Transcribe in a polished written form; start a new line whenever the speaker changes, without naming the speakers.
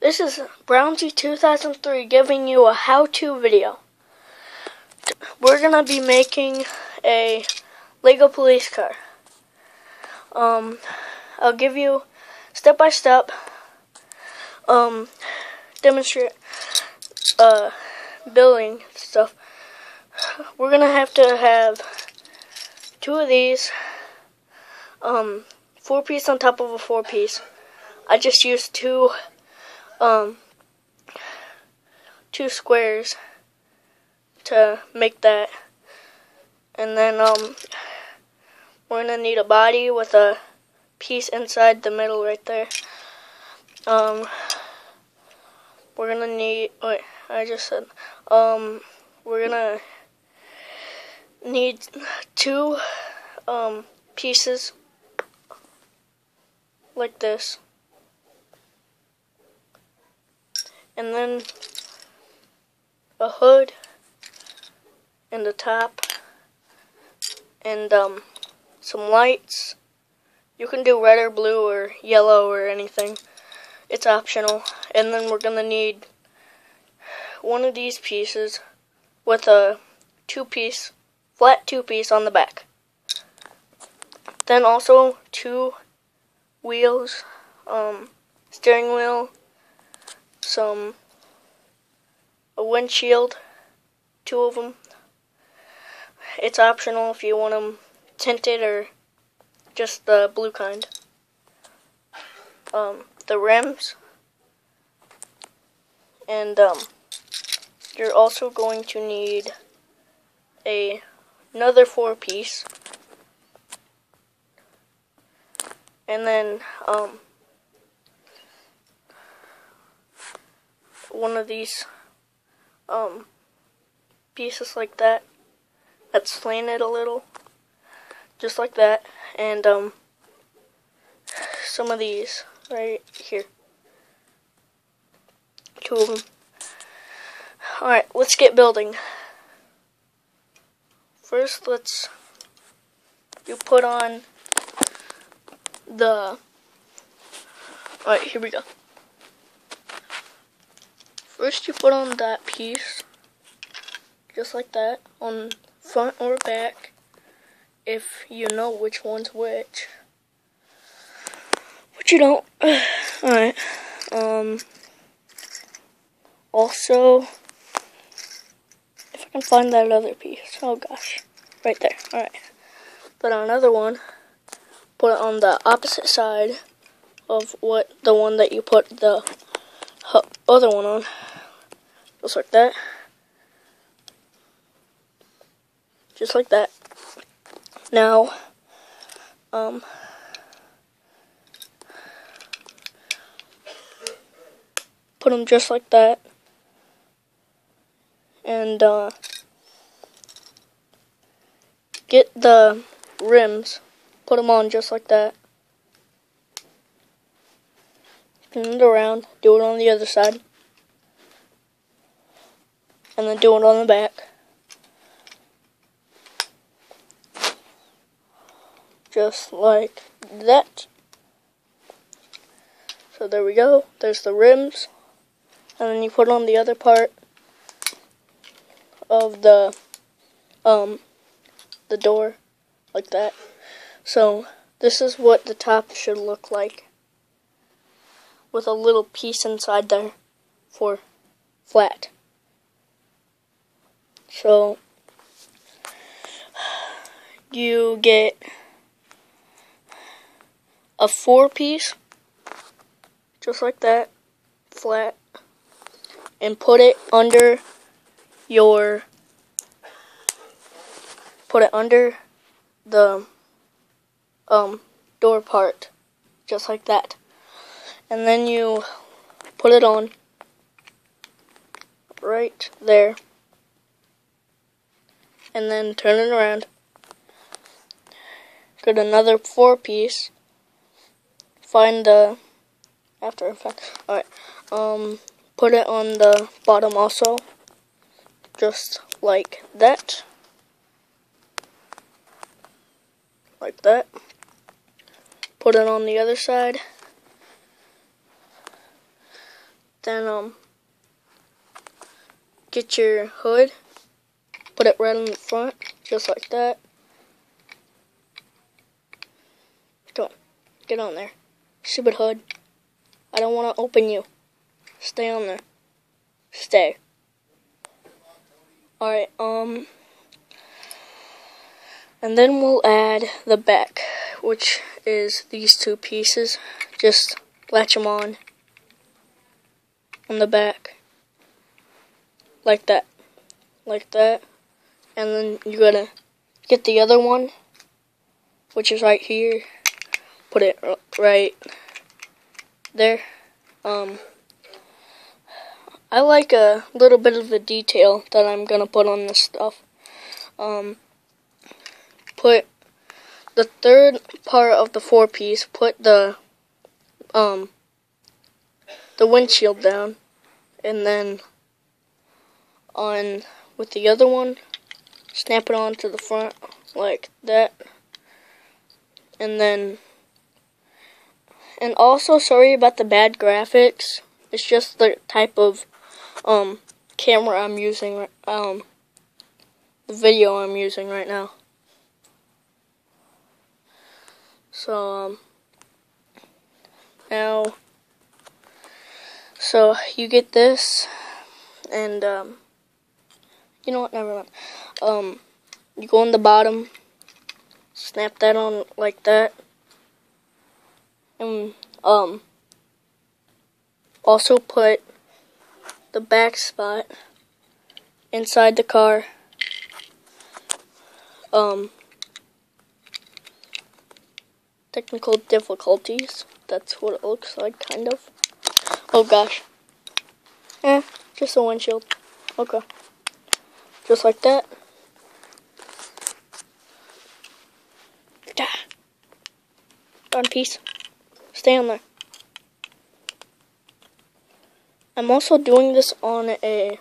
This is Brownsy 2003 giving you a how-to video. We're going to be making a Lego police car. I'll give you step-by-step demonstrate building stuff. We're going to have two of these, 4-piece on top of a 4-piece. I just used two squares to make that, and then we're gonna need a body with a piece inside the middle right there. We're gonna need we're gonna need two pieces like this, and then a hood and the top, and some lights. You can do red or blue or yellow or anything. It's optional. And then we're gonna need one of these pieces with a flat two-piece on the back. Then also two wheels, steering wheel, a windshield, two of them. It's optional if you want them tinted or just the blue kind. The rims, and you're also going to need another 4-piece, and then one of these pieces like that, that's slanted a little, just like that, and some of these right here, two of them. Alright, let's get building. First, you put on the, alright, here we go. First you put on that piece, just like that, on front or back, if you know which one's which. But you don't. Alright. Also, if I can find that other piece. Oh gosh. Right there. Alright. Put on another one. Put it on the opposite side of the one that you put the other one on. Just like that. Just like that. Now, put them just like that, and get the rims, put them on just like that, spin it around, do it on the other side, and then do it on the back. Just like that. So there we go. There's the rims. And then you put on the other part of the door, like that. So this is what the top should look like, with a little piece inside there for flat. So you get a 4-piece, just like that, flat, and put it under the door part, just like that. And then you put it on right there, and then turn it around. Get another 4-piece. Find the alright. Put it on the bottom also, just like that. Like that. Put it on the other side. Then get your hood, put it right in the front, just like that. Come on, get on there. Stupid hood. I don't want to open you. Stay on there. Stay. Alright, and then we'll add the back, which is these two pieces. Just latch them on the back. Like that. Like that. And then you gotta get the other one, which is right here. Put it right there. I like a little bit of the detail that I'm gonna put on this stuff. Put the third part of the 4-piece, put the windshield down, and then on with the other one, snap it onto the front like that. And also, sorry about the bad graphics. It's just the type of camera I'm using, the video I'm using right now. So, now, so you get this, and, you know what, never mind. You go on the bottom, snap that on like that, and, also put the back spot inside the car. Technical difficulties. That's what it looks like, kind of. Oh gosh. Just a windshield. Okay. Just like that. Darn piece. Stay on there. I'm also doing this on a